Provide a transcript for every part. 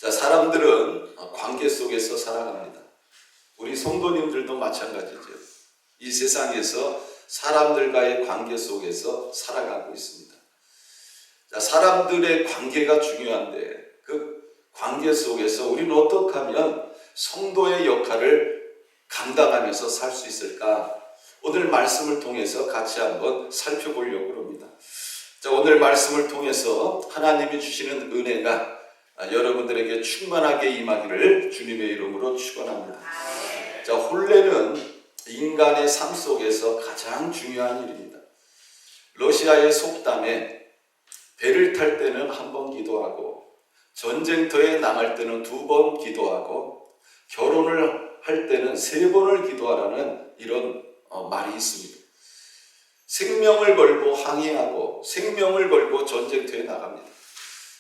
자, 사람들은 관계 속에서 살아갑니다. 우리 성도님들도 마찬가지죠. 이 세상에서 사람들과의 관계 속에서 살아가고 있습니다. 자, 사람들의 관계가 중요한데 그 관계 속에서 우리는 어떻게 하면 성도의 역할을 감당하면서 살 수 있을까? 오늘 말씀을 통해서 같이 한번 살펴보려고 합니다. 자, 오늘 말씀을 통해서 하나님이 주시는 은혜가 여러분들에게 충만하게 임하기를 주님의 이름으로 축원합니다. 자, 혼례는 인간의 삶 속에서 가장 중요한 일입니다. 러시아의 속담에 배를 탈 때는 한 번 기도하고 전쟁터에 나갈 때는 2번 기도하고 결혼을 할 때는 3번을 기도하라는 이런 말이 있습니다. 생명을 걸고 항해하고 생명을 걸고 전쟁터에 나갑니다.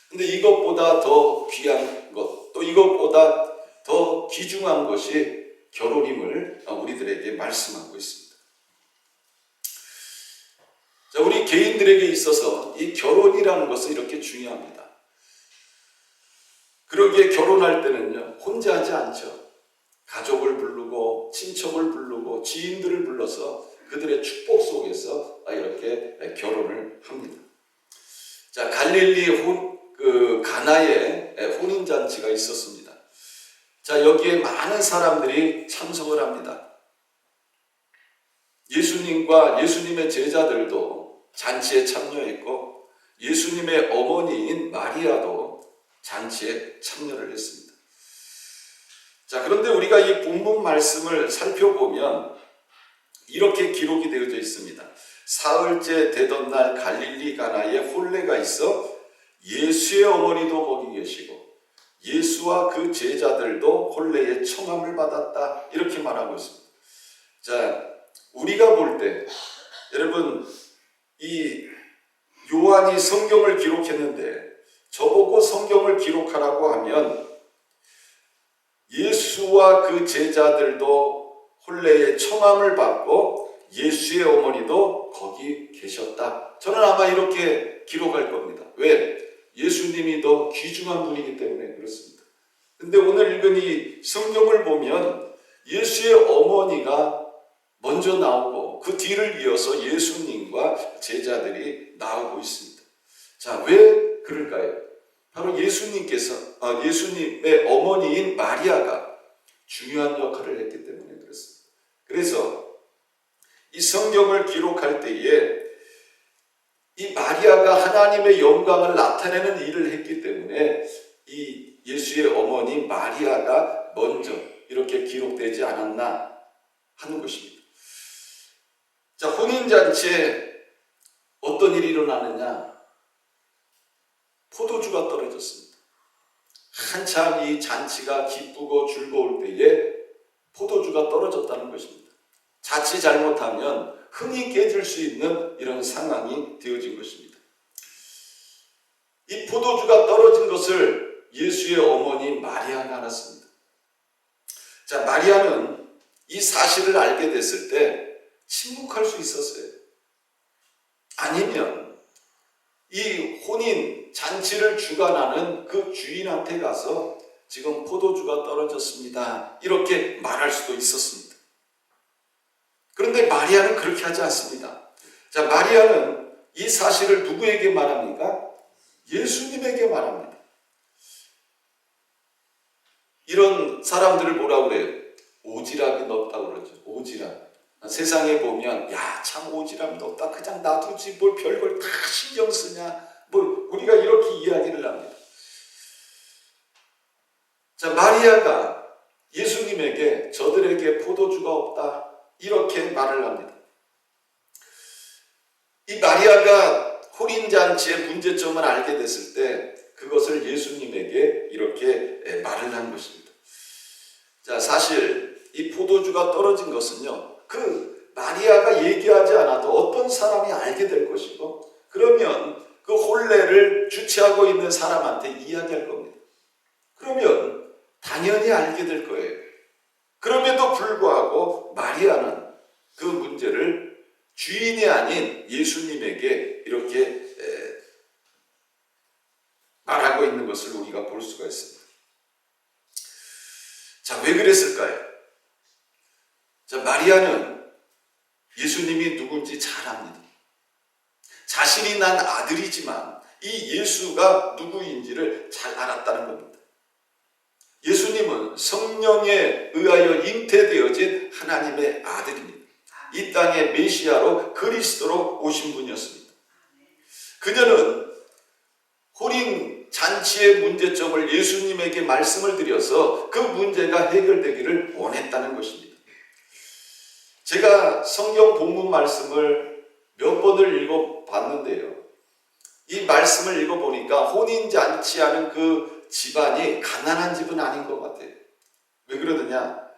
근데 이것보다 더 귀한 것, 또 이것보다 더 귀중한 것이 결혼임을 우리들에게 말씀하고 있습니다. 자, 우리 개인들에게 있어서 이 결혼이라는 것은 이렇게 중요합니다. 그러기에 결혼할 때는요, 혼자 하지 않죠. 가족을 부르고 친척을 부르고 지인들을 불러서 그들의 축복 속에서 이렇게 결혼을 합니다. 자, 갈릴리 가나에 혼인잔치가 있었습니다. 자, 여기에 많은 사람들이 참석을 합니다. 예수님과 예수님의 제자들도 잔치에 참여했고 예수님의 어머니인 마리아도 잔치에 참여를 했습니다. 자, 그런데 우리가 이 본문 말씀을 살펴보면 이렇게 기록이 되어져 있습니다. 사흘째 되던 날 갈릴리 가나에 혼례가 있어 예수의 어머니도 거기 계시고 예수와 그 제자들도 혼례에 청함을 받았다, 이렇게 말하고 있습니다. 자, 우리가 볼 때 여러분, 이 요한이 성경을 기록했는데 저보고 성경을 기록하라고 하면 예수와 그 제자들도 혼례에 청함을 받고 예수의 어머니도 거기 계셨다. 저는 아마 이렇게 기록할 겁니다. 왜? 예수님이 더 귀중한 분이기 때문에 그렇습니다. 근데 오늘 읽은 이 성경을 보면 예수의 어머니가 먼저 나오고 그 뒤를 이어서 예수님과 제자들이 나오고 있습니다. 자, 왜 그럴까요? 바로 예수님의 어머니인 마리아가 중요한 역할을 했기 때문에 그렇습니다. 그래서 이 성경을 기록할 때에 이 마리아가 하나님의 영광을 나타내는 일을 했기 때문에 이 예수의 어머니 마리아가 먼저 이렇게 기록되지 않았나 하는 것입니다. 자, 혼인잔치에 어떤 일이 일어나느냐? 포도주가 떨어졌습니다. 한참 이 잔치가 기쁘고 즐거울 때에 포도주가 떨어졌다는 것입니다. 자칫 잘못하면 흥이 깨질 수 있는 이런 상황이 되어진 것입니다. 이 포도주가 떨어진 것을 예수의 어머니 마리아가 알았습니다. 자, 마리아는 이 사실을 알게 됐을 때 침묵할 수 있었어요. 아니면 이 혼인 잔치를 주관하는 그 주인한테 가서 지금 포도주가 떨어졌습니다, 이렇게 말할 수도 있었습니다. 그런데 마리아는 그렇게 하지 않습니다. 자, 마리아는 이 사실을 누구에게 말합니까? 예수님에게 말합니다. 이런 사람들을 뭐라고 그래요? 오지랖이 넓다고 그러죠. 오지랖. 세상에 보면 야, 참 오지랖이 넓다, 그냥 놔두지 뭘 별걸 다 신경 쓰냐, 뭐 우리가 이렇게 이야기를 합니다. 자, 마리아가 예수님에게 저들에게 포도주가 없다, 이렇게 말을 합니다. 이 마리아가 혼인잔치의 문제점을 알게 됐을 때 그것을 예수님에게 이렇게 말을 한 것입니다. 자, 사실 이 포도주가 떨어진 것은요, 그 마리아가 얘기하지 않아도 어떤 사람이 알게 될 것이고, 그러면 그 혼례를 주최하고 있는 사람한테 이야기할 겁니다. 그러면 당연히 알게 될 거예요. 그럼에도 불구하고 마리아는 그 문제를 주인이 아닌 예수님에게 이렇게 말하고 있는 것을 우리가 볼 수가 있습니다. 자, 왜 그랬을까요? 자, 마리아는 예수님이 누군지 잘 압니다. 자신이 난 아들이지만 이 예수가 누구인지를 잘 알았다는 겁니다. 예수님은 성령에 의하여 잉태되어진 하나님의 아들입니다. 이 땅에 메시아로 그리스도로 오신 분이었습니다. 그녀는 혼인 잔치의 문제점을 예수님에게 말씀을 드려서 그 문제가 해결되기를 원했다는 것입니다. 제가 성경 본문 말씀을 몇 번을 읽어봤는데요. 이 말씀을 읽어보니까 혼인잔치하는 그 집안이 가난한 집은 아닌 것 같아요. 왜 그러느냐?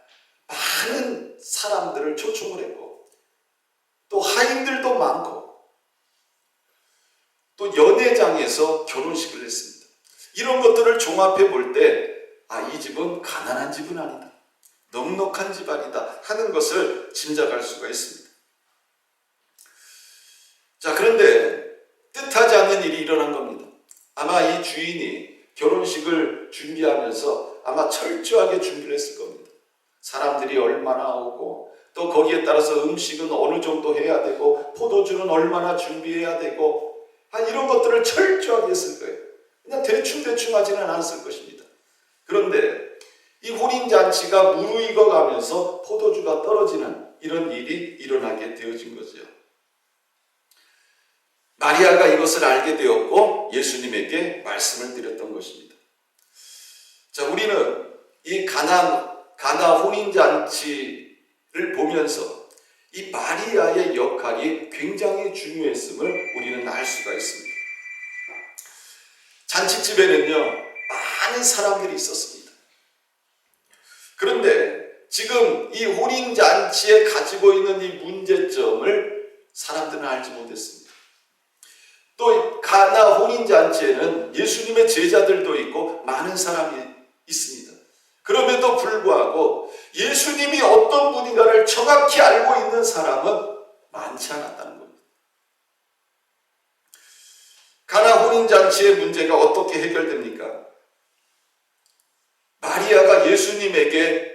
많은 사람들을 초청을 했고 또 하인들도 많고 또 연회장에서 결혼식을 했습니다. 이런 것들을 종합해 볼 때 이 집은 가난한 집은 아니다. 넉넉한 집안이다 하는 것을 짐작할 수가 있습니다. 자, 그런데 뜻하지 않는 일이 일어난 겁니다. 아마 이 주인이 결혼식을 준비하면서 아마 철저하게 준비를 했을 겁니다. 사람들이 얼마나 오고 또 거기에 따라서 음식은 어느 정도 해야 되고 포도주는 얼마나 준비해야 되고 이런 것들을 철저하게 했을 거예요. 그냥 대충 하지는 않았을 것입니다. 그런데 이 혼인잔치가 무르익어 가면서 포도주가 떨어지는 이런 일이 일어나게 되어진 거죠. 마리아가 이것을 알게 되었고 예수님에게 말씀을 드렸던 것입니다. 자, 우리는 이 가나 혼인잔치를 보면서 이 마리아의 역할이 굉장히 중요했음을 우리는 알 수가 있습니다. 잔치집에는요, 많은 사람들이 있었습니다. 그런데 지금 이 혼인잔치에 가지고 있는 이 문제점을 사람들은 알지 못했습니다. 또 가나 혼인잔치에는 예수님의 제자들도 있고 많은 사람이 있습니다. 그럼에도 불구하고 예수님이 어떤 분인가를 정확히 알고 있는 사람은 많지 않았다는 겁니다. 가나 혼인잔치의 문제가 어떻게 해결됩니까? 마리아가 예수님에게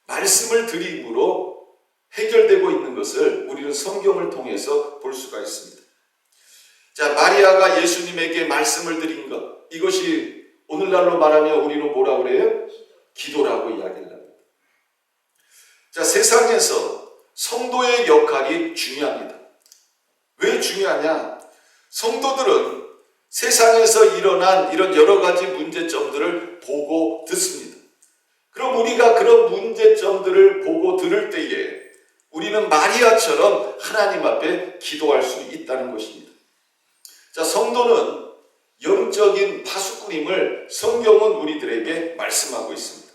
말씀을 드림으로 해결되고 있는 것을 우리는 성경을 통해서 볼 수가 있습니다. 자, 마리아가 예수님에게 말씀을 드린 것, 이것이 오늘날로 말하면 우리는 뭐라고 그래요? 기도라고 이야기를 합니다. 자, 세상에서 성도의 역할이 중요합니다. 왜 중요하냐? 성도들은 세상에서 일어난 이런 여러 가지 문제점들을 보고 듣습니다. 그럼 우리가 그런 문제점들을 보고 들을 때에 우리는 마리아처럼 하나님 앞에 기도할 수 있다는 것입니다. 자, 성도는 영적인 파수꾼임을 성경은 우리들에게 말씀하고 있습니다.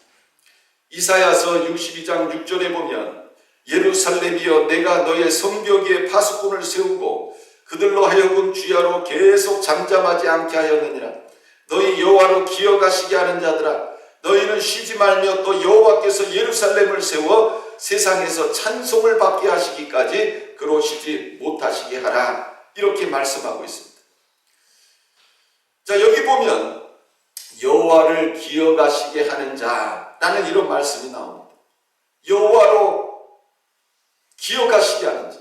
이사야서 62장 6절에 보면 예루살렘이여 내가 너의 성벽 위에 파수꾼을 세우고 그들로 하여금 주야로 계속 잠잠하지 않게 하였느니라. 너희 여호와로 기어가시게 하는 자들아 너희는 쉬지 말며 또 여호와께서 예루살렘을 세워 세상에서 찬송을 받게 하시기까지 그러시지 못하시게 하라. 이렇게 말씀하고 있습니다. 자, 여기 보면 여호와를 기어가시게 하는 자라는 이런 말씀이 나옵니다. 여호와로 기어가시게 하는 자.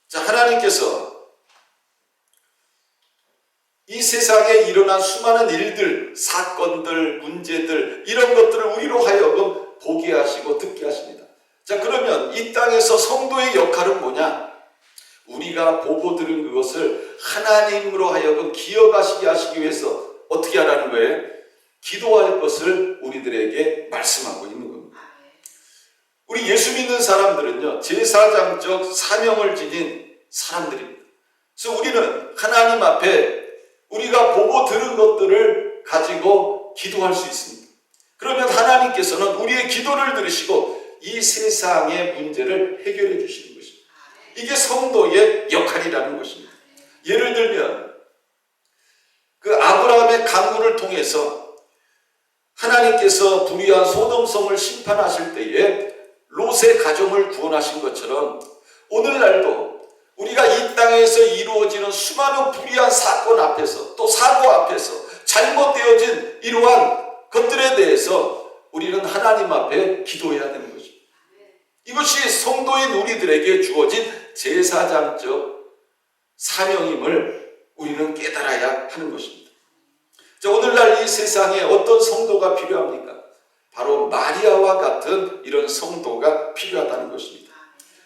자, 하나님께서 이 세상에 일어난 수많은 일들, 사건들, 문제들 이런 것들을 우리로 하여금 보게 하시고 듣게 하십니다. 자, 그러면 이 땅에서 성도의 역할은 뭐냐? 우리가 보고 들은 그것을 하나님으로 하여금 기어가시게 하시기 위해서 어떻게 하라는 거예요? 기도할 것을 우리들에게 말씀하고 있는 겁니다. 우리 예수 믿는 사람들은요, 제사장적 사명을 지닌 사람들입니다. 그래서 우리는 하나님 앞에 우리가 보고 들은 것들을 가지고 기도할 수 있습니다. 그러면 하나님께서는 우리의 기도를 들으시고 이 세상의 문제를 해결해 주시는 것입니다. 이게 성도의 역할이라는 것입니다. 예를 들면 그 아브라함의 간구를 통해서 하나님께서 불의한 소돔성을 심판하실 때에 롯의 가정을 구원하신 것처럼 오늘날도 우리가 이 땅에서 이루어지는 수많은 불의한 사건 앞에서 또 사고 앞에서 잘못되어진 이러한 것들에 대해서 우리는 하나님 앞에 기도해야 되는 것입니다. 이것이 성도인 우리들에게 주어진 제사장적 사명임을 우리는 깨달아야 하는 것입니다. 자, 오늘날 이 세상에 어떤 성도가 필요합니까? 바로 마리아와 같은 이런 성도가 필요하다는 것입니다.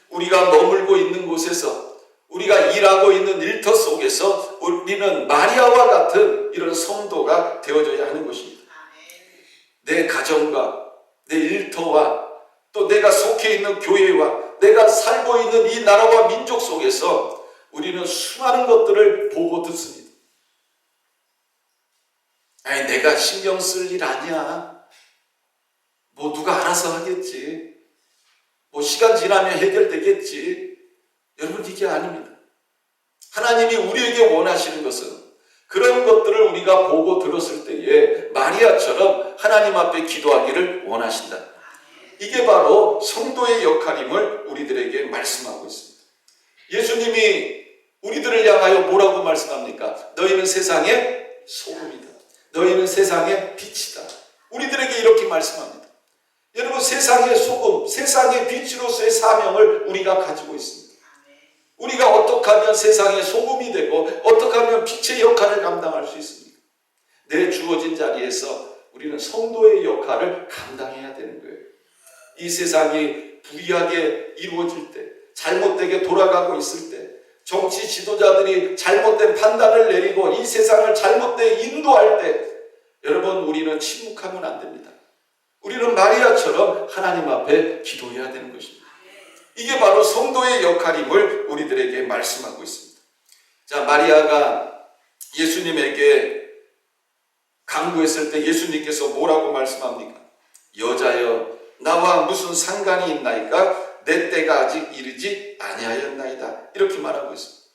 우리가 머물고 있는 곳에서, 우리가 일하고 있는 일터 속에서 우리는 마리아와 같은 이런 성도가 되어져야 하는 것입니다. 내 가정과 내 일터와 또 내가 속해 있는 교회와 내가 살고 있는 이 나라와 민족 속에서 우리는 수많은 것들을 보고 듣습니다. 아니, 내가 신경 쓸 일 아니야. 뭐 누가 알아서 하겠지. 뭐 시간 지나면 해결되겠지. 여러분, 이게 아닙니다. 하나님이 우리에게 원하시는 것은 그런 것들을 우리가 보고 들었을 때에 마리아처럼 하나님 앞에 기도하기를 원하신다. 이게 바로 성도의 역할임을 우리들에게 말씀하고 있습니다. 예수님이 우리들을 향하여 뭐라고 말씀합니까? 너희는 세상의 소금이다. 너희는 세상의 빛이다. 우리들에게 이렇게 말씀합니다. 여러분, 세상의 소금, 세상의 빛으로서의 사명을 우리가 가지고 있습니다. 우리가 어떻게 하면 세상의 소금이 되고 어떻게 하면 빛의 역할을 감당할 수 있습니까? 내 주어진 자리에서 우리는 성도의 역할을 감당해야 되는 거예요. 이 세상이 불의하게 이루어질 때, 잘못되게 돌아가고 있을 때, 정치 지도자들이 잘못된 판단을 내리고 이 세상을 잘못되게 인도할 때, 여러분, 우리는 침묵하면 안 됩니다. 우리는 마리아처럼 하나님 앞에 기도해야 되는 것입니다. 이게 바로 성도의 역할임을 우리들에게 말씀하고 있습니다. 자, 마리아가 예수님에게 간구했을 때 예수님께서 뭐라고 말씀합니까? 여자여, 나와 무슨 상관이 있나이까? 내 때가 아직 이르지 아니하였나이다. 이렇게 말하고 있습니다.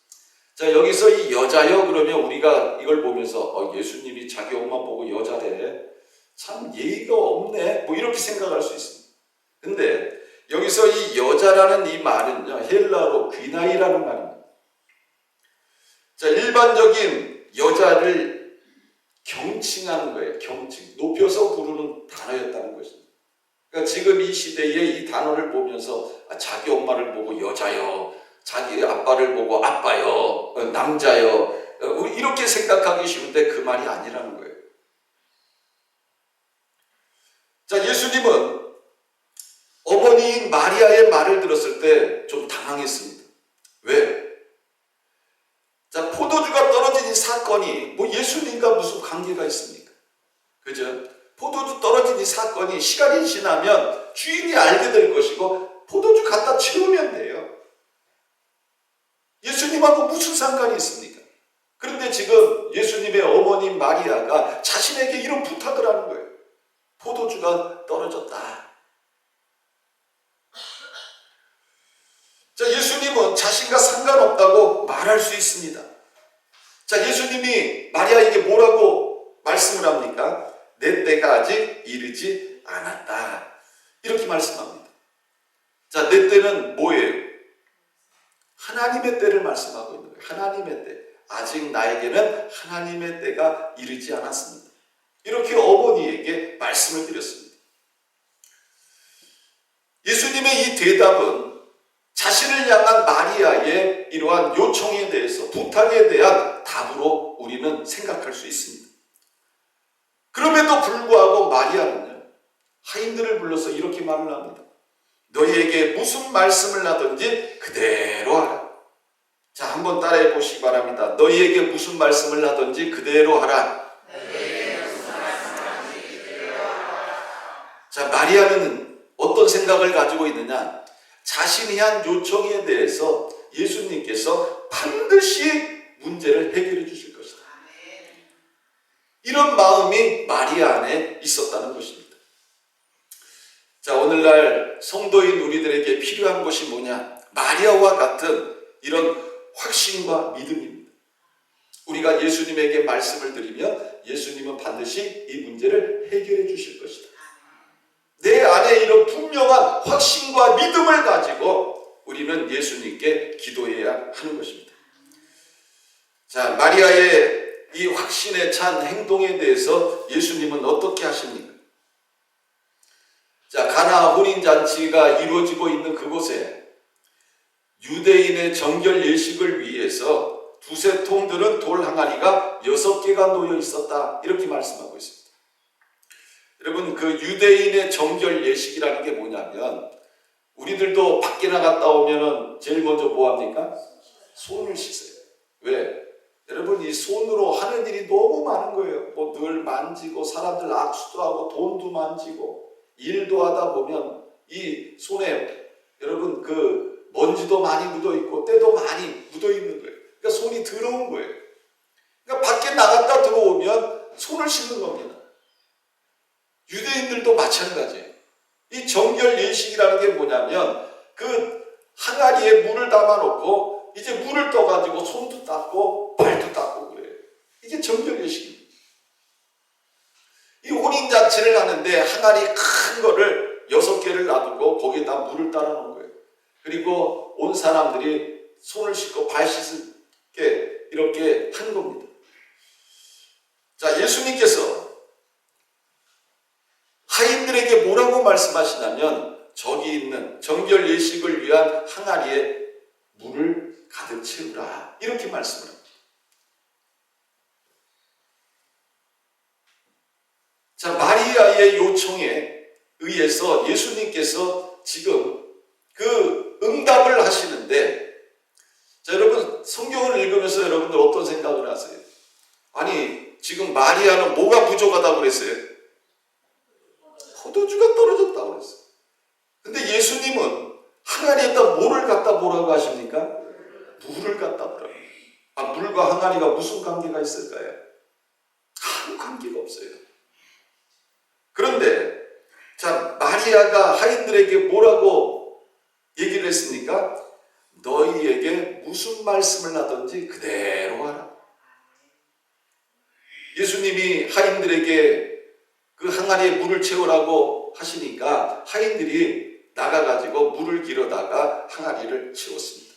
자, 여기서 이 여자여 그러면 우리가 이걸 보면서 예수님이 자기 엄마 보고 여자래. 참 예의가 없네. 뭐 이렇게 생각할 수 있습니다. 근데 여기서 이 여자라는 이 말은요, 헬라어로 귀나이라는 말입니다. 자, 일반적인 여자를 경칭하는 거예요. 경칭. 높여서 부르는 단어였다는 것입니다. 그러니까 지금 이 시대에 이 단어를 보면서 자기 엄마를 보고 여자요, 자기 아빠를 보고 아빠요, 남자요, 이렇게 생각하기 쉬운데 그 말이 아니라는 거예요. 자, 예수님은 어머니인 마리아의 말을 들었을 때 좀 당황했습니다. 왜? 자, 포도주가 떨어진 이 사건이 뭐 예수님과 무슨 관계가 있습니까? 그죠? 포도주 떨어진 이 사건이 시간이 지나면 주인이 알게 될 것이고 포도주 갖다 채우면 돼요. 예수님하고 무슨 상관이 있습니까? 그런데 지금 예수님의 어머님 마리아가 자신에게 이런 부탁을 하는 거예요. 포도주가 떨어졌다. 자, 예수님은 자신과 상관없다고 말할 수 있습니다. 자, 예수님이 마리아에게 뭐라고 말씀을 합니까? 내 때가 아직 이르지 않았다. 이렇게 말씀합니다. 자, 내 때는 뭐예요? 하나님의 때를 말씀하고 있는 거예요. 하나님의 때. 아직 나에게는 하나님의 때가 이르지 않았습니다. 이렇게 어머니에게 말씀을 드렸습니다. 예수님의 이 대답은 자신을 향한 마리아의 이러한 요청에 대해서, 부탁에 대한 답으로 우리는 생각할 수 있습니다. 그럼에도 불구하고 마리아는요, 하인들을 불러서 이렇게 말을 합니다. 너희에게 무슨 말씀을 하든지 그대로 하라. 자, 한번 따라해 보시기 바랍니다. 너희에게 무슨 말씀을 하든지 그대로 하라. 자, 마리아는 어떤 생각을 가지고 있느냐? 자신이 한 요청에 대해서 예수님께서 반드시 문제를 해결해 주실 것이다. 이런 마음이 마리아 안에 있었다는 것입니다. 자, 오늘날 성도인 우리들에게 필요한 것이 뭐냐? 마리아와 같은 이런 확신과 믿음입니다. 우리가 예수님에게 말씀을 드리면 예수님은 반드시 이 문제를 해결해 주실 것이다. 내 안에 이런 분명한 확신과 믿음을 가지고 우리는 예수님께 기도해야 하는 것입니다. 자, 마리아의 이 이 확신에 찬 행동에 대해서 예수님은 어떻게 하십니까? 자, 가나 혼인잔치가 이루어지고 있는 그곳에 유대인의 정결 예식을 위해서 두세 통 들은 돌 항아리가 6개가 놓여 있었다. 이렇게 말씀하고 있습니다. 여러분, 그 유대인의 정결 예식이라는 게 뭐냐면, 우리들도 밖에 나갔다 오면은 제일 먼저 뭐 합니까? 손을 씻어요. 왜? 여러분, 이 손으로 하는 일이 너무 많은 거예요. 뭐 늘 만지고 사람들 악수도 하고 돈도 만지고 일도 하다 보면 이 손에 여러분 그 먼지도 많이 묻어 있고 때도 많이 묻어 있는 거예요. 그러니까 손이 더러운 거예요. 그러니까 밖에 나갔다 들어오면 손을 씻는 겁니다. 유대인들도 마찬가지예요. 이 정결 예식이라는 게 뭐냐면 그 항아리에 물을 담아놓고 이제 물을 떠가지고 손도 닦고 발도 닦고 그래요. 이게 정결 예식입니다. 이 혼인잔치를 하는데 항아리 큰 거를 6개를 놔두고 거기에다 물을 따라 놓은 거예요. 그리고 온 사람들이 손을 씻고 발 씻게 이렇게 한 겁니다. 자, 예수님께서 하인들에게 뭐라고 말씀하시냐면 저기 있는 정결 예식을 위한 항아리에 물을 가득 채우라 이렇게 말씀을 합니다. 자, 마리아의 요청에 의해서 예수님께서 지금 그 응답을 하시는데, 자, 여러분 성경을 읽으면서 여러분들 어떤 생각을 하세요? 아니 지금 마리아는 뭐가 부족하다고 그랬어요? 포도주가 떨어졌다고 그랬어요. 근데 예수님은 항아리에다 뭐를 갖다 뭐라고 하십니까? 물을 갖다 뭐라고. 아, 물과 항아리가 무슨 관계가 있을까요? 아무 관계가 없어요. 그런데 자, 마리아가 하인들에게 뭐라고 얘기를 했습니까? 너희에게 무슨 말씀을 하든지 그대로 하라. 예수님이 하인들에게 그 항아리에 물을 채우라고 하시니까 하인들이 나가가지고 물을 길어다가 항아리를 채웠습니다.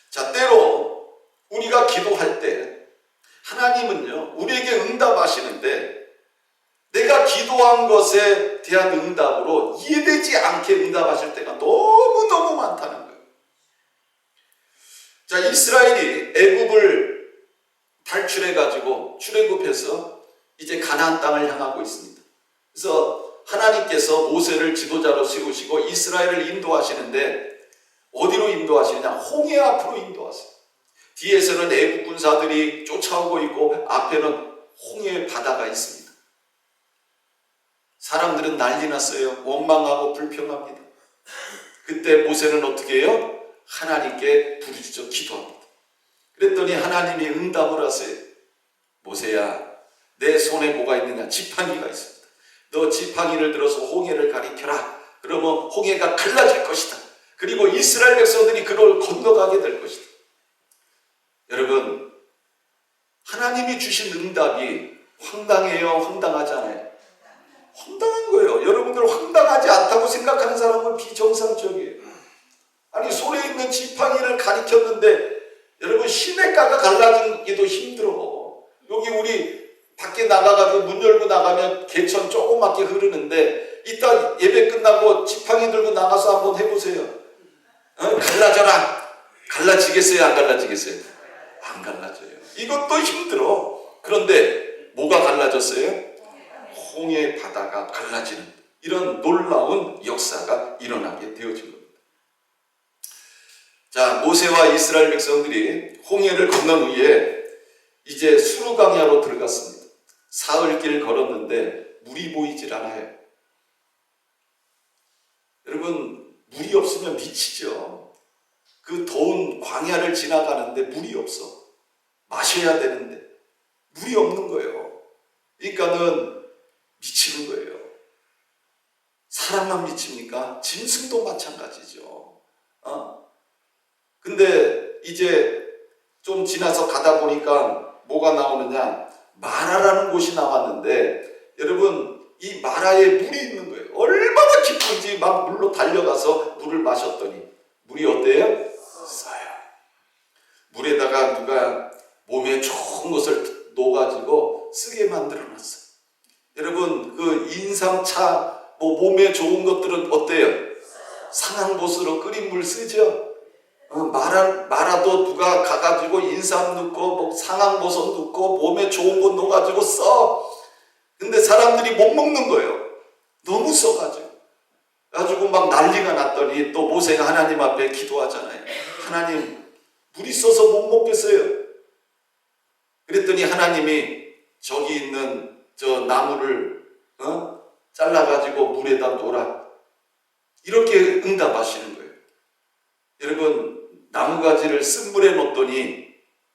자, 때로 우리가 기도할 때 하나님은요 우리에게 응답하시는데 내가 기도한 것에 대한 응답으로 이해되지 않게 응답하실 때가 너무너무 많다는 거예요. 자, 이스라엘이 애굽을 탈출해가지고 출애굽해서 이제 가나안 땅을 향하고 있습니다. 그래서 하나님께서 모세를 지도자로 세우시고 이스라엘을 인도하시는데 어디로 인도하시느냐? 홍해 앞으로 인도하세요. 뒤에서는 애굽 군사들이 쫓아오고 있고 앞에는 홍해 바다가 있습니다. 사람들은 난리 났어요. 원망하고 불평합니다. 그때 모세는 어떻게 해요? 하나님께 부르짖어 기도합니다. 그랬더니 하나님이 응답을 하세요. 모세야, 내 손에 뭐가 있느냐? 지팡이가 있습니다. 너 지팡이를 들어서 홍해를 가리켜라. 그러면 홍해가 갈라질 것이다. 그리고 이스라엘 백성들이 그걸 건너가게 될 것이다. 여러분, 하나님이 주신 응답이 황당해요? 황당하지 않아요? 황당한 거예요. 여러분들 황당하지 않다고 생각하는 사람은 비정상적이에요. 아니 손에 있는 지팡이를 가리켰는데 여러분 시냇가가 갈라지기도 힘들어. 여기 우리 밖에 나가가지고 문 열고 나가면 개천 조그맣게 흐르는데 이따 예배 끝나고 지팡이 들고 나가서 한번 해보세요. 갈라져라. 갈라지겠어요? 안 갈라지겠어요? 안 갈라져요. 이것도 힘들어. 그런데 뭐가 갈라졌어요? 홍해 바다가 갈라지는 이런 놀라운 역사가 일어나게 되어진 겁니다. 자, 모세와 이스라엘 백성들이 홍해를 건넌 후에 이제 수르강야로 들어갔습니다. 사흘길 걸었는데 물이 보이질 않아요. 여러분, 물이 없으면 미치죠. 그 더운 광야를 지나가는데 물이 없어. 마셔야 되는데 물이 없는 거예요. 그러니까는 미치는 거예요. 사람만 미칩니까? 짐승도 마찬가지죠. 근데 이제 좀 지나서 가다 보니까 뭐가 나오느냐? 마라라는 곳이 나왔는데 여러분 이 마라에 물이 있는 거예요. 얼마나 깊은지 막 물로 달려가서 물을 마셨더니 물이 어때요? 써요. 물에다가 누가 몸에 좋은 것을 놓아가지고 쓰게 만들어놨어요. 여러분 그 인삼차 몸에 좋은 것들은 어때요? 상황보수로 끓인 물 쓰죠. 말아도 누가 가가지고 인삼 넣고 상황버섯 넣고 몸에 좋은 거 넣어가지고 써. 근데 사람들이 못 먹는 거예요. 너무 써가지고. 가지고 막 난리가 났더니 또 모세가 하나님 앞에 기도하잖아요. 하나님 물이 써서 못 먹겠어요. 그랬더니 하나님이 저기 있는 저 나무를 잘라가지고 물에다 놓으라. 이렇게 응답하시는 거예요. 여러분 나무가지를 쓴 물에 놓더니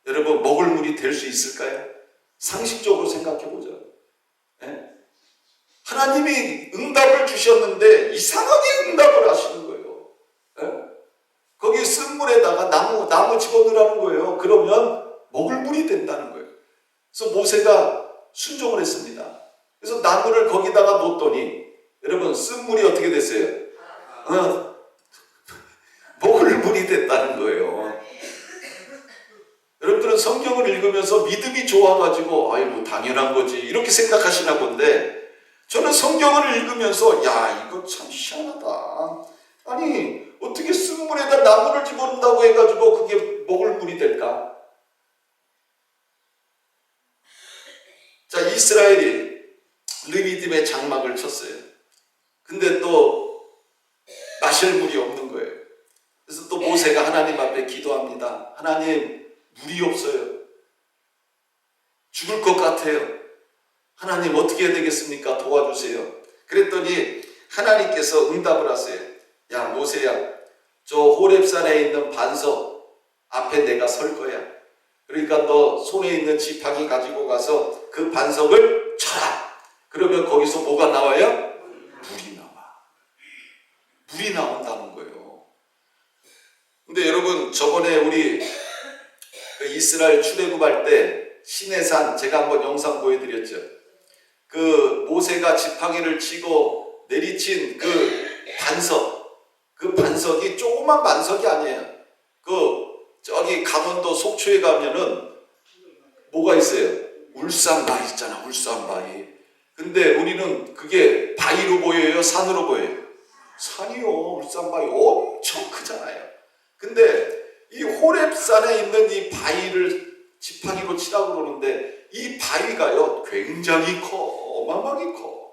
여러분 먹을 물이 될 수 있을까요? 상식적으로 생각해 보자. 하나님이 응답을 주셨는데 이상하게 응답을 하시는 거예요. 거기 쓴 물에다가 나무 집어넣으라는 거예요. 그러면 먹을 물이 된다는 거예요. 그래서 모세가 순종을 했습니다. 그래서 나무를 거기다가 놓더니 여러분 쓴 물이 어떻게 됐어요? 먹을 물이 됐다는 거예요. 여러분들은 성경을 읽으면서 믿음이 좋아가지고 뭐 당연한 거지 이렇게 생각하시나 본데, 저는 성경을 읽으면서 야 이거 참 희한하다. 아니 어떻게 쓴 물에다 나무를 집어넣는다고 해가지고 그게 먹을 물이 될까? 자, 이스라엘이 르비딤에 장막을 쳤어요. 근데 또 마실 물이 없는 거예요. 그래서 또 모세가 하나님 앞에 기도합니다. 하나님 물이 없어요. 죽을 것 같아요. 하나님 어떻게 해야 되겠습니까? 도와주세요. 그랬더니 하나님께서 응답을 하세요. 야 모세야, 저 호렙산에 있는 반석 앞에 내가 설 거야. 그러니까 너 손에 있는 지팡이 가지고 가서 그 반석을 쳐라. 그러면 거기서 뭐가 나와요? 물이 나와. 물이 나온다는 거예요. 근데 여러분 저번에 우리 이스라엘 출애굽할 때 시내산 제가 한번 영상 보여드렸죠. 그 모세가 지팡이를 치고 내리친 그 반석이 조그만 반석이 아니에요. 저기 강원도 속초에 가면은 뭐가 있어요? 울산바위 있잖아. 울산바위. 근데 우리는 그게 바위로 보여요? 산으로 보여요? 산이요. 울산바위 엄청 크잖아요. 근데 이 호렙산에 있는 이 바위를 지팡이로 치라고 그러는데 이 바위가요 굉장히 커. 어마어마하게 커.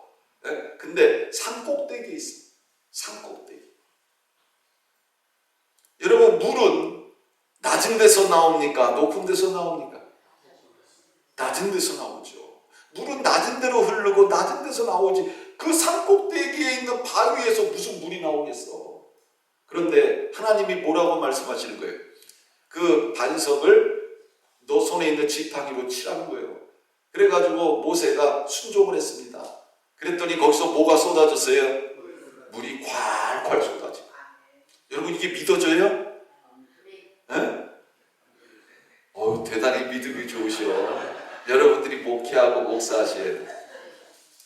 근데 산 꼭대기에 있어요. 산 꼭대기. 여러분 물은 낮은 데서 나옵니까? 높은 데서 나옵니까? 낮은 데서 나오죠. 물은 낮은 데로 흐르고 낮은 데서 나오지. 그 산 꼭대기에 있는 바위에서 무슨 물이 나오겠어. 그런데 하나님이 뭐라고 말씀하시는 거예요? 그 반석을 너 손에 있는 지팡이로 치라는 거예요. 그래가지고 모세가 순종을 했습니다. 그랬더니 거기서 뭐가 쏟아졌어요? 물이 콸콸 쏟아지고. 여러분 이게 믿어져요? 대단히 믿음이 좋으셔. 여러분들이 목회하고 목사하셔야 돼.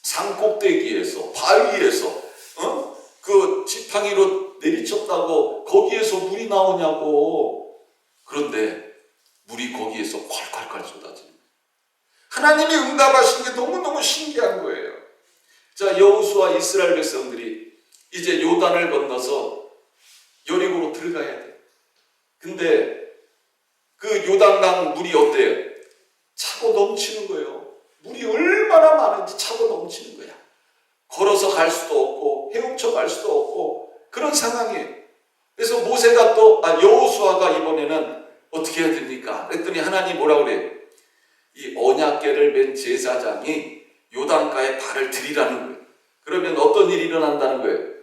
산 꼭대기에서 바위에서 그 지팡이로 내리쳤다고 거기에서 물이 나오냐고. 그런데 물이 거기에서 콸콸콸 쏟아집니다. 하나님이 응답하신 게 너무너무 신기한 거예요. 자, 여호수아 이스라엘 백성들이 이제 요단을 건너서 여리고로 들어가야 돼. 근데 그 요단강 물이 어때요? 차고 넘치는 거예요. 물이 얼마나 많은지 차고 넘치는 거야. 걸어서 갈 수도 없고 헤엄쳐 갈 수도 없고 그런 상황이에요. 그래서 모세가 여호수아가 이번에는 어떻게 해야 됩니까? 그랬더니 하나님 뭐라고 그래요? 이 언약궤를 맨 제사장이 요단가에 발을 들이라는 거예요. 그러면 어떤 일이 일어난다는 거예요?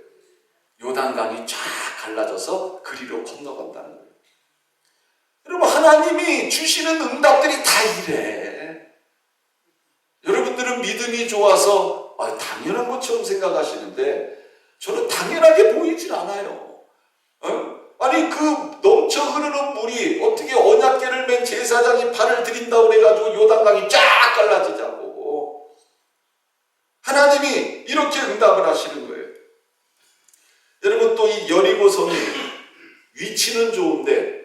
요단강이 쫙 갈라져서 그리로 건너간다는 거예요. 여러분 하나님이 주시는 응답들이 다 이래. 여러분들은 믿음이 좋아서 당연한 것처럼 생각하시는데 저는 당연하게 보이질 않아요. 아니 그 넘쳐 흐르는 물이 어떻게 언약궤를 맨 제사장이 발을 들인다고 그래가지고 요단강이 쫙 갈라지자고. 하나님이 이렇게 응답을 하시는 거예요. 여러분 또 이 여리고성이 위치는 좋은데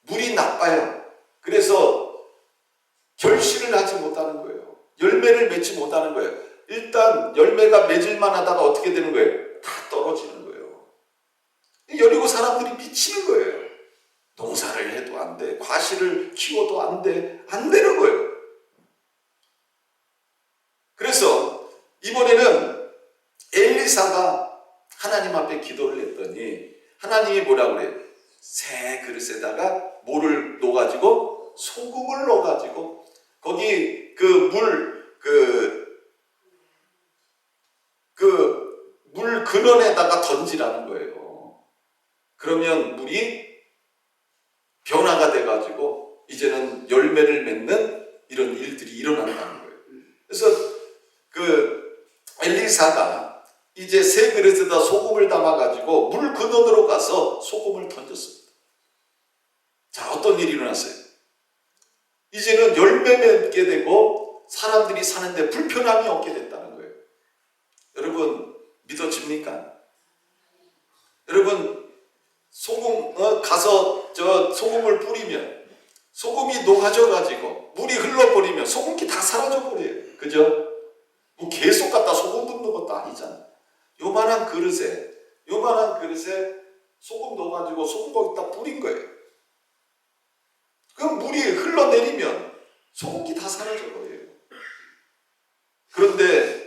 물이 나빠요. 그래서 못하는 거예요. 열매를 맺지 못하는 거예요. 일단 열매가 맺을만 하다가 어떻게 되는 거예요? 다 떨어지는 거예요. 여리고 사람들이 미치는 거예요. 농사를 해도 안 돼. 과실을 키워도 안 돼. 안 되는 거예요. 그래서 이번에는 엘리사가 하나님 앞에 기도를 했더니 하나님이 뭐라고 그래요? 새 그릇에다가 뭐를 넣어가지고 소금을 넣어가지고 거기 물 근원에다가 던지라는 거예요. 그러면 물이 변화가 돼가지고 이제는 열매를 맺는 이런 일들이 일어난다는 거예요. 그래서 엘리사가 이제 새 그릇에다 소금을 담아가지고 물 근원으로 가서 소금을 던졌습니다. 자, 어떤 일이 일어났어요? 이제는 열매 맺게 되고 사람들이 사는데 불편함이 없게 됐다는 거예요. 여러분 믿어집니까? 여러분 가서 소금을 뿌리면 소금이 녹아져가지고 물이 흘러버리면 소금기 다 사라져버려요. 그죠? 뭐 계속 갖다 소금 붓는 것도 아니잖아. 요만한 그릇에 소금 넣어가지고 소금 거기다 뿌린 거예요. 그럼 물이 흘러내리면 소금기 다 사라져버려요. 그런데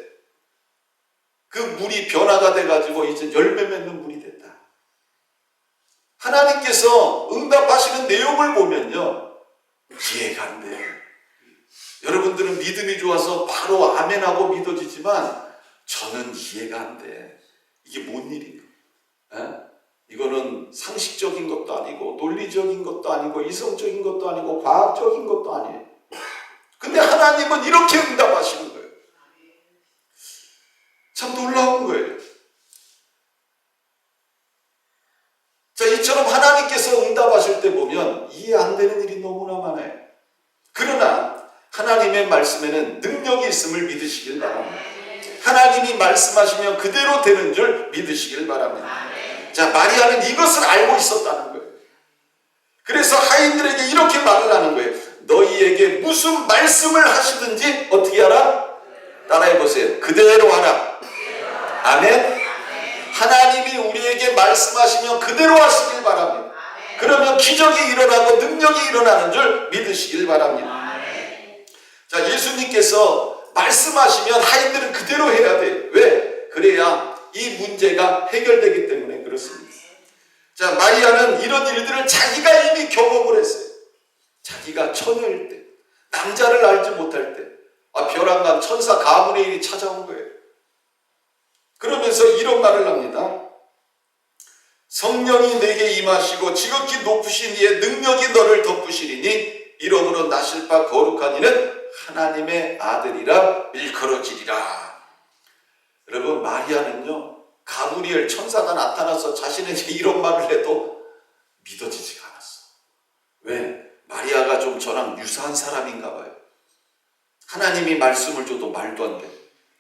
그 물이 변화가 돼가지고 이제 열매 맺는 물이 됐다. 하나님께서 응답하시는 내용을 보면요, 이해가 안 돼요. 여러분들은 믿음이 좋아서 바로 아멘하고 믿어지지만 저는 이해가 안 돼. 이게 뭔 일인가? 이거는 상식적인 것도 아니고 논리적인 것도 아니고 이성적인 것도 아니고 과학적인 것도 아니에요. 근데 하나님은 이렇게 응답하시는 거예요. 참 놀라운 거예요. 자, 이처럼 하나님께서 응답하실 때 보면 이해 안 되는 일이 너무나 많아요. 그러나 하나님의 말씀에는 능력이 있음을 믿으시길 바랍니다. 하나님이 말씀하시면 그대로 되는 줄 믿으시길 바랍니다. 자, 마리아는 이것을 알고 있었다는 거예요. 그래서 하인들에게 이렇게 말을 하는 거예요. 너희에게 무슨 말씀을 하시든지 어떻게 하라? 따라해 보세요. 그대로 하라. 아멘. 하나님이 우리에게 말씀하시면 그대로 하시길 바랍니다. 그러면 기적이 일어나고 능력이 일어나는 줄 믿으시길 바랍니다. 자, 예수님께서 말씀하시면 하인들은 그대로 해야 돼요. 왜? 그래야 이 문제가 해결되기 때문에 그렇습니다. 자, 마리아는 이런 일들을 자기가 이미 경험을 했어요. 자기가 처녀일 때, 남자를 알지 못할 때, 벼랑간 천사 가브리엘이 찾아온 거예요. 그러면서 이런 말을 합니다. 성령이 내게 임하시고 지극히 높으신 이의 능력이 너를 덮으시리니 이러므로 나실 바 거룩한 이는 하나님의 아들이라 일컬어지리라. 여러분, 마리아는요, 가브리엘 천사가 나타나서 자신에게 이런 말을 해도 믿어지지가 않았어. 왜? 마리아가 좀 저랑 유사한 사람인가 봐요. 하나님이 말씀을 줘도 말도 안 돼.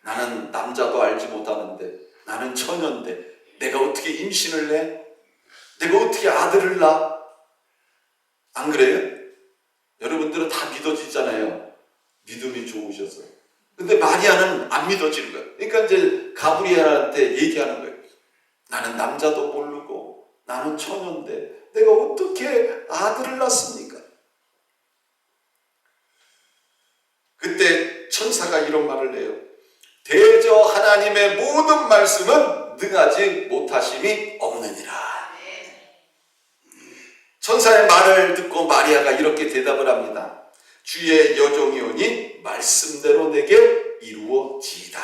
나는 남자도 알지 못하는데, 나는 처녀인데 내가 어떻게 임신을 해? 내가 어떻게 아들을 낳아? 안 그래요? 여러분들은 다 믿어지잖아요. 믿음이 좋으셔서. 근데 마리아는 안 믿어지는 거예요. 그러니까 이제 가브리엘한테 얘기하는 거예요. 나는 남자도 모르고 나는 처녀인데 내가 어떻게 아들을 낳습니까? 그때 천사가 이런 말을 해요. 대저 하나님의 모든 말씀은 능하지 못하심이 없느니라. 천사의 말을 듣고 마리아가 이렇게 대답을 합니다. 주의 여종이오니 말씀대로 내게 이루어지이다.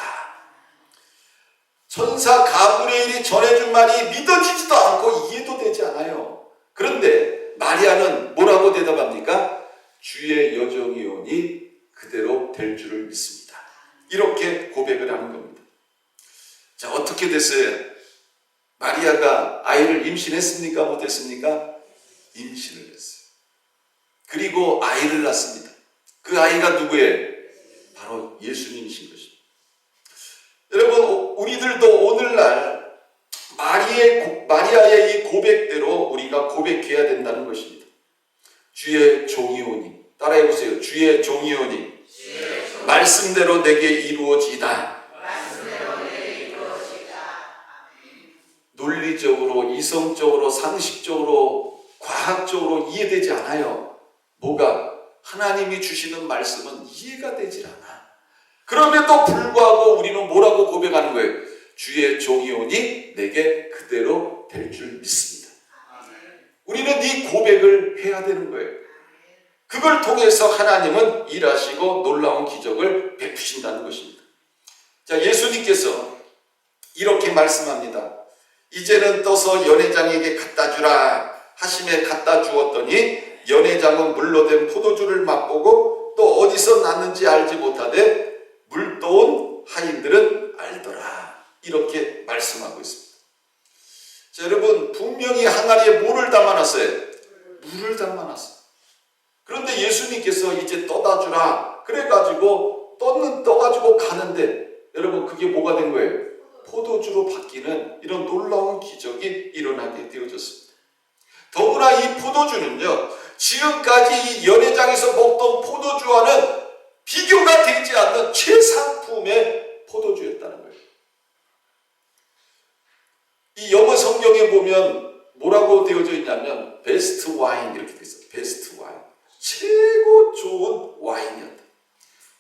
천사 가브리엘이 전해준 말이 믿어지지도 않고 이해도 되지 않아요. 그런데 마리아는 뭐라고 대답합니까? 주의 여종이오니 그대로 될 줄을 믿습니다. 이렇게 고백을 하는 겁니다. 자, 어떻게 됐어요? 마리아가 아이를 임신했습니까? 못했습니까? 임신을 했어요. 그리고 아이를 낳습니다. 그 아이가 누구예요? 바로 예수님이신 것입니다. 여러분, 우리들도 오늘날 마리아의 이 고백대로 우리가 고백해야 된다는 것입니다. 주의 종이오니, 따라해보세요. 주의 종이오니 말씀대로 내게 이루어지다. 논리적으로, 이성적으로, 상식적으로, 과학적으로 이해되지 않아요. 뭐가? 하나님이 주시는 말씀은 이해가 되질 않아. 그럼에도 불구하고 우리는 뭐라고 고백하는 거예요? 주의 종이오니 내게 그대로 될 줄 믿습니다. 우리는 이 고백을 해야 되는 거예요. 그걸 통해서 하나님은 일하시고 놀라운 기적을 베푸신다는 것입니다. 자, 예수님께서 이렇게 말씀합니다. 이제는 떠서 연회장에게 갖다 주라 하심에 갖다 주었더니 연회장은 물로 된 포도주를 맛보고 또 어디서 났는지 알지 못하되 물도온 하인들은 알더라. 이렇게 말씀하고 있습니다. 자, 여러분, 분명히 항아리에 뭐를 담아놨어요? 물을 담아놨어요. 그런데 예수님께서 이제 떠다 주라 그래가지고 떠가지고 가는데 여러분, 그게 뭐가 된 거예요? 포도주로 바뀌는 이런 놀라운 기적이 일어나게 되어졌습니다. 더구나 이 포도주는요, 지금까지 이 연회장에서 먹던 포도주와는 비교가 되지 않는 최상품의 포도주였다는 거예요. 이 영어 성경에 보면 뭐라고 되어져 있냐면 베스트 와인 이렇게 되어 있어요. 베스트 와인. 최고 좋은 와인이었다.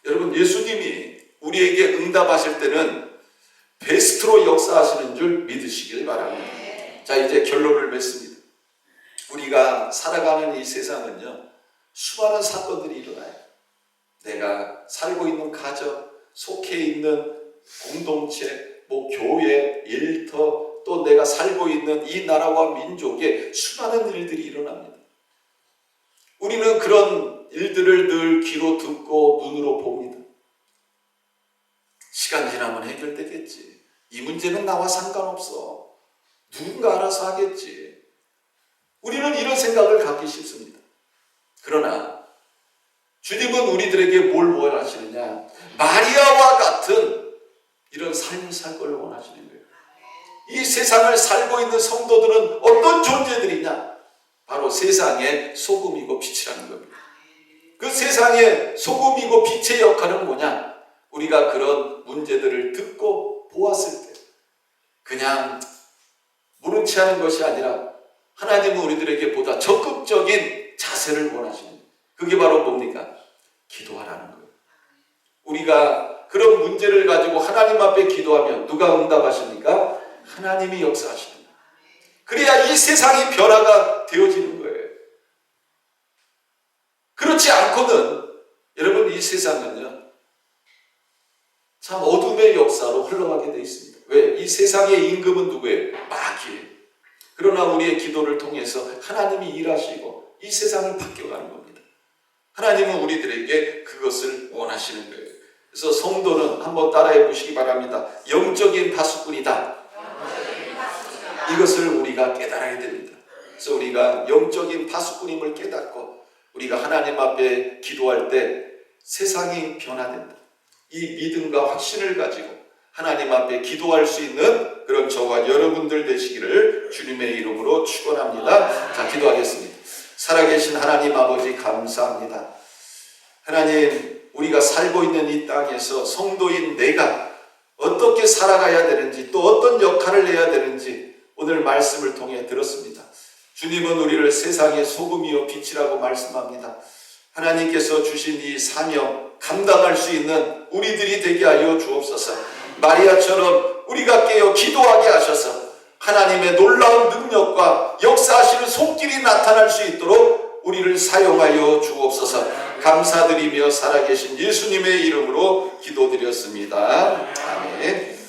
여러분, 예수님이 우리에게 응답하실 때는 베스트로 역사하시는 줄 믿으시길 바랍니다. 자, 이제 결론을 맺습니다. 우리가 살아가는 이 세상은요, 수많은 사건들이 일어나요. 내가 살고 있는 가정, 속해 있는 공동체, 교회, 일터, 또 내가 살고 있는 이 나라와 민족에 수많은 일들이 일어납니다. 우리는 그런 일들을 늘 귀로 듣고 눈으로 봅니다. 시간 지나면 해결되겠지. 이 문제는 나와 상관없어. 누군가 알아서 하겠지. 우리는 이런 생각을 갖기 쉽습니다. 그러나 주님은 우리들에게 뭘 원하시느냐? 마리아와 같은 이런 삶을 살 걸 원하시는 거예요. 이 세상을 살고 있는 성도들은 어떤 존재들이냐? 바로 세상의 소금이고 빛이라는 겁니다. 그 세상의 소금이고 빛의 역할은 뭐냐? 우리가 그런 문제들을 듣고 보았을 때 그냥 모른 채 하는 것이 아니라 하나님은 우리들에게 보다 적극적인 자세를 원하시는 거예요. 그게 바로 뭡니까? 기도하라는 거예요. 우리가 그런 문제를 가지고 하나님 앞에 기도하면 누가 응답하십니까? 하나님이 역사하시는 거예요. 그래야 이 세상이 변화가 되어지는 거예요. 그렇지 않고는 여러분, 이 세상은요, 참 어둠의 역사로 흘러가게 되어 있습니다. 왜? 이 세상의 임금은 누구예요? 마귀예요. 그러나 우리의 기도를 통해서 하나님이 일하시고 이 세상이 바뀌어가는 겁니다. 하나님은 우리들에게 그것을 원하시는 거예요. 그래서 성도는 한번 따라해 보시기 바랍니다. 영적인 파수꾼이다. 이것을 우리가 깨달아야 됩니다. 그래서 우리가 영적인 파수꾼임을 깨닫고 우리가 하나님 앞에 기도할 때 세상이 변화된다. 이 믿음과 확신을 가지고 하나님 앞에 기도할 수 있는 그런 저와 여러분들 되시기를 주님의 이름으로 축원합니다. 자, 기도하겠습니다. 살아계신 하나님 아버지, 감사합니다. 하나님, 우리가 살고 있는 이 땅에서 성도인 내가 어떻게 살아가야 되는지, 또 어떤 역할을 해야 되는지 오늘 말씀을 통해 들었습니다. 주님은 우리를 세상의 소금이요 빛이라고 말씀합니다. 하나님께서 주신 이 사명 감당할 수 있는 우리들이 되게 하여 주옵소서. 마리아처럼 우리가 깨어 기도하게 하셔서 하나님의 놀라운 능력과 역사하시는 손길이 나타날 수 있도록 우리를 사용하여 주옵소서. 감사드리며 살아계신 예수님의 이름으로 기도드렸습니다. 아멘.